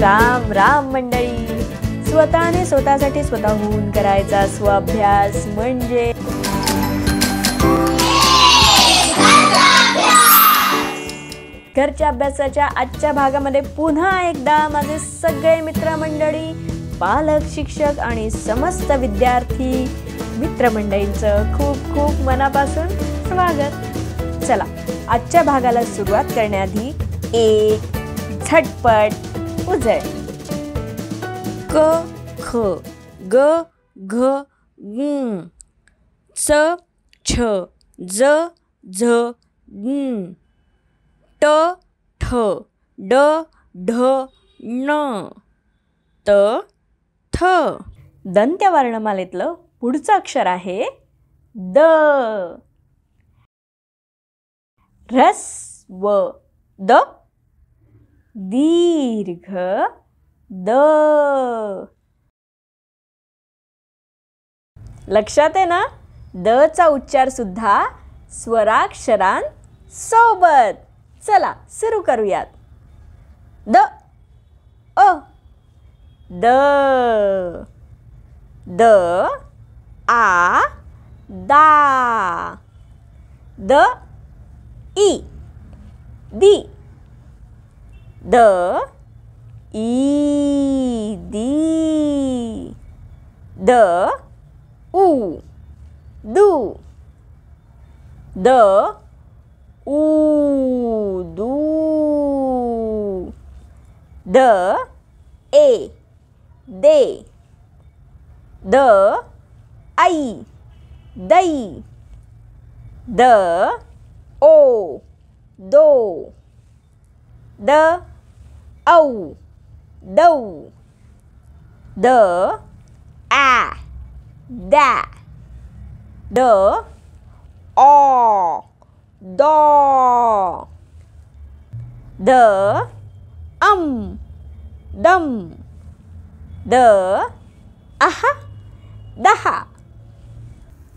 राम राम मंडळी. स्वतःने स्वतःसाठी स्वतःहून करायचा स्वाभ्यास म्हणजे घरच्या अभ्यासाच्या आजच्या भागामध्ये पुन्हा एकदा माझे सगळे मित्रमंडळी, पालक, शिक्षक आणि समस्त विद्यार्थी मित्रमंडळींचं खूप खूप मनापासून स्वागत. चला, आजच्या भागाला सुरुवात करण्याआधी एक झटपट उजळ. क ख ग घ ङ च छ ज झ ञ ट ठ ड ढ ण त थ. दंत्य वर्णमालेतलं पुढचं अक्षर आहे द. ऱ्हस्व द. दीर्घ द. लक्षात आहे ना? द चा उच्चार सुद्धा स्वराक्षरांसोबत. चला सुरू करूयात. The a the. द आ दा. The E the. The E the. The उ दू. द ऊ दू. The A they. द आई दई. The O though. द औ दौ. द आ दा. द ऑ दॉ. द दम. द आहा दहा.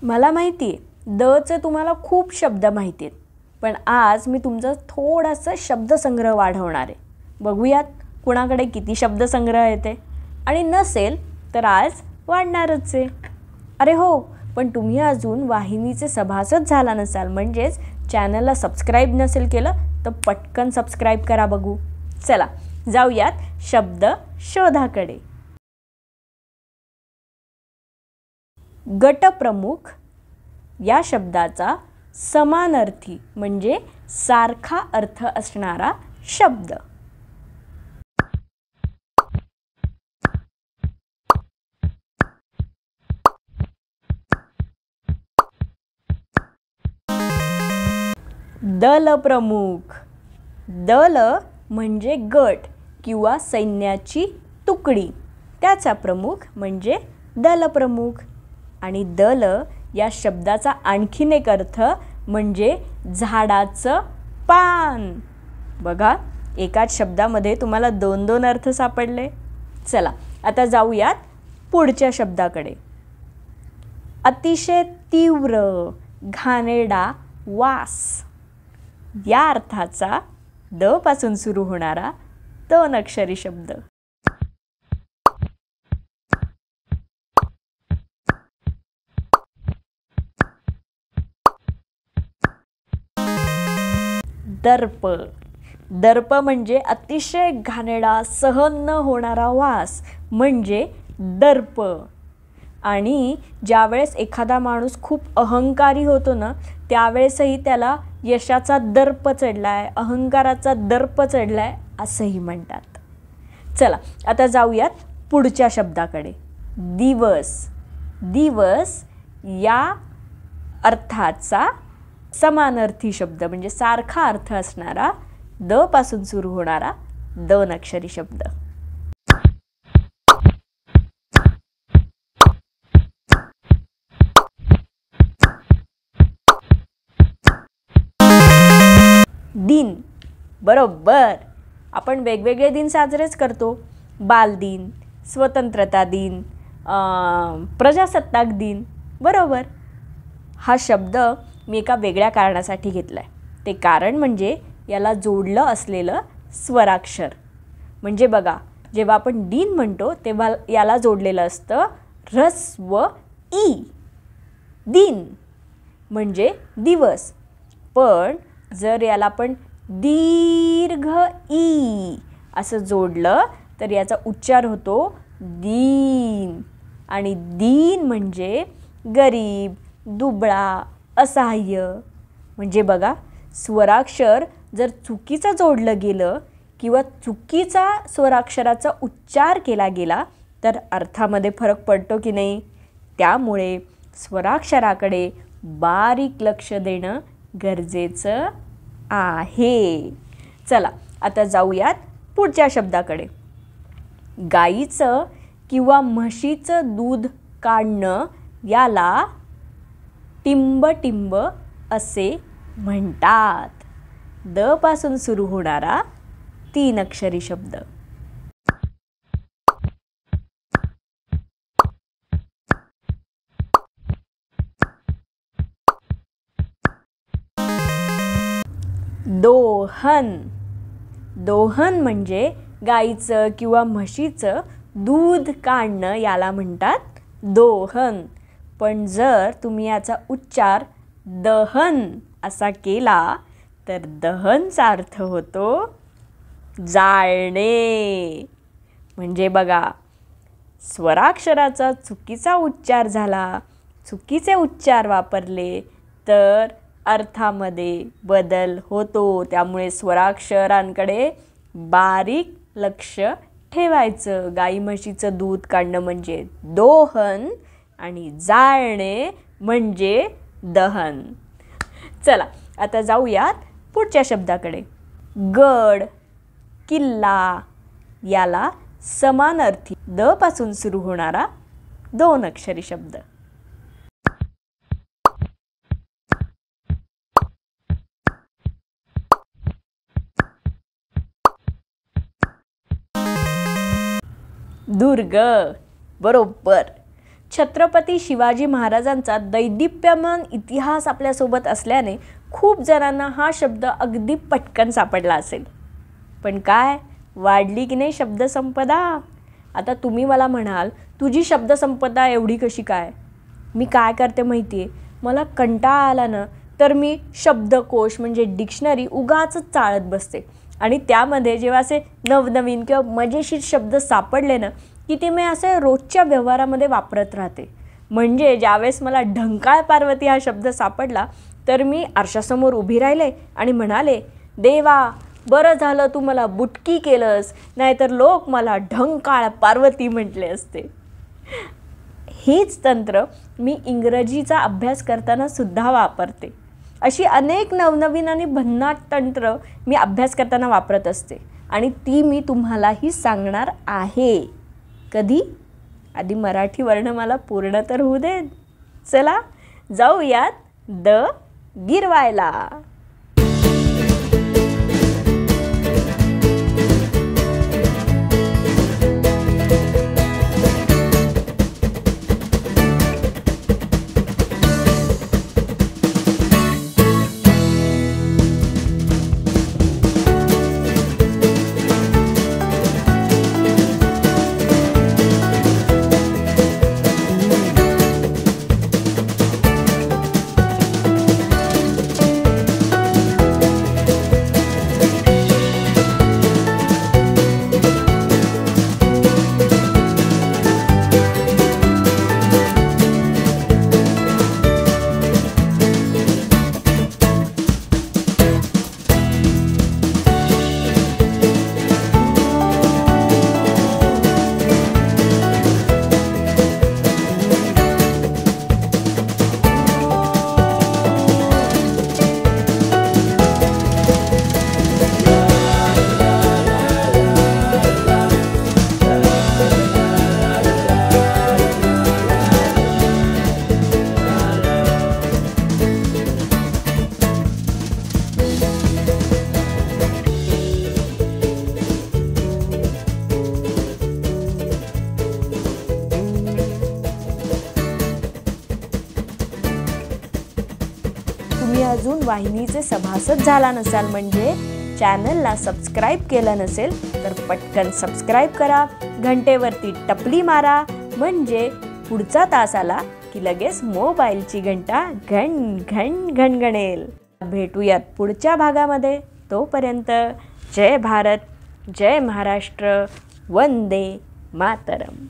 मला माहिती आहे द चे तुम्हाला खूप शब्द माहिती आहेत, पण आज मी तुमचा थोडासा शब्दसंग्रह वाढवणार आहे. बघूयात कुणाकडे किती शब्दसंग्रह आहे ते. आणि नसेल तर आज वाढणारच आहे. अरे हो, पण तुम्ही अजून वाहिनीचे सभासद झाला नसाल, म्हणजेच चॅनलला सबस्क्राईब नसेल केलं तर पटकन सबस्क्राईब करा. बघू. चला जाऊयात शब्द शोधाकडे. गटप्रमुख या शब्दाचा समानार्थी म्हणजे सारखा अर्थ असणारा शब्द. दलप्रमुख. दल म्हणजे गट किंवा सैन्याची तुकडी, त्याचा प्रमुख म्हणजे दलप्रमुख. आणि दल या शब्दाचा आणखीन एक अर्थ म्हणजे झाडाचं पान. बघा, एकाच शब्दामध्ये तुम्हाला दोन दोन अर्थ सापडले. चला आता जाऊयात पुढच्या शब्दाकडे. अतिशय तीव्र घाणेरडा वास या अर्थाचा द पासून सुरू होणारा 2 अक्षरी शब्द. दर्प. दर्प म्हणजे अतिशय घाणेरडा सहन न होणारा वास म्हणजे दर्प. आणि ज्यावेळेस एखादा माणूस खूप अहंकारी होतो ना, त्यावेळेसही त्याला यशाचा दर्प चढलाय, अहंकाराचा दर्प चढलाय असंही म्हणतात. चला आता जाऊयात पुढच्या शब्दाकडे. दिवस. दिवस या अर्थाचा समानार्थी शब्द म्हणजे सारखा अर्थ असणारा द पासून सुरू होणारा 2 अक्षरी शब्द. दिन. बरोबर, आपण वेगवेगळे दिन साजरेच करतो. बालदिन, स्वतंत्रता दिन, प्रजासत्ताक दिन. बरोबर. हा शब्द मी एका वेगळ्या कारणासाठी घेतला आहे. ते कारण म्हणजे याला जोडलं असलेलं स्वराक्षर. म्हणजे बघा, जेव्हा आपण दिन म्हणतो तेव्हा याला जोडलेलं असतं ऱ्हस्व ई, दिन म्हणजे दिवस. पण जर याला आपण दीर्घ ई असं जोडलं तर याचा उच्चार होतो दीन. आणि दीन म्हणजे गरीब, दुबळा, असहाय्य. म्हणजे बघा, स्वराक्षर जर चुकीचं जोडलं गेलं किंवा चुकीचा स्वराक्षराचा उच्चार केला गेला तर अर्थामध्ये फरक पडतो की नाही. त्यामुळे स्वराक्षराकडे बारीक लक्ष देणं गरजेचं आहे. चला आता जाऊयात पुढच्या शब्दाकडे. गाईचं किंवा म्हशीचं दूध काढणं याला टिंब असे म्हणतात. द पासून सुरू होणारा 3 अक्षरी शब्द. दोहन. दोहन म्हणजे गाईचं किंवा म्हशीचं दूध काढणं याला म्हणतात दोहन. पण जर तुम्ही याचा उच्चार दहन असा केला तर दहनचा अर्थ होतो जाळणे. म्हणजे बघा, स्वराक्षराचा चुकीचा उच्चार झाला, चुकीचे उच्चार वापरले तर अर्थामध्ये बदल होतो. त्यामुळे स्वराक्षरांकडे बारीक लक्ष ठेवायचं. गाई म्हशीचं दूध काढणं म्हणजे दोहन आणि जाळणे म्हणजे दहन. चला आता जाऊयात पुढच्या शब्दाकडे. गड, किल्ला याला समानार्थी द पासून सुरू होणारा 2 अक्षरी शब्द. दुर्ग. बरोबर. छत्रपती शिवाजी महाराजांचा दैदिप्यमान इतिहास आपल्यासोबत असल्याने खूप जणांना हा शब्द अगदी पटकन सापडला असेल. पण काय, वाढली की नाही शब्दसंपदा. आता तुम्ही मला म्हणाल तुझी शब्दसंपदा एवढी कशी काय. मी काय करते माहिती आहे, मला कंटाळा आला ना तर मी शब्दकोश म्हणजे डिक्शनरी उगाचच चाळत बसते. आणि त्यामध्ये जेव्हा असे नवनवीन किंवा मजेशीर शब्द सापडले ना की ते मी असे रोजच्या व्यवहारामध्ये वापरत राहते. म्हणजे ज्यावेळेस मला ढंकाळ पार्वती हा शब्द सापडला तर मी आरशासमोर उभी राहिले आणि म्हणाले, देवा बरं झालं तू मला बुटकी केलंस, नाहीतर लोक मला ढंकाळ पार्वती म्हटले असते. हेच तंत्र मी इंग्रजीचा अभ्यास करताना सुद्धा वापरते. अशी अनेक नवनवीन आणि भन्नाट तंत्र मी अभ्यास करताना वापरत असते आणि ती मी तुम्हालाही सांगणार आहे. कधी? आधी मराठी वर्णमाला पूर्ण तर होऊ दे. चला जाऊयात द गिरवायला. अजून वाहिनीचे सभासद झाला नसाल म्हणजे चॅनलला सबस्क्राईब केलं नसेल तर पटकन सबस्क्राईब करा, घंटेवरती टपली मारा, म्हणजे पुढचा तास आला की लगेच मोबाईलची घंटा घण घण घणघणेल. भेटूयात पुढच्या भागामध्ये. तोपर्यंत जय भारत, जय महाराष्ट्र, वंदे मातरम.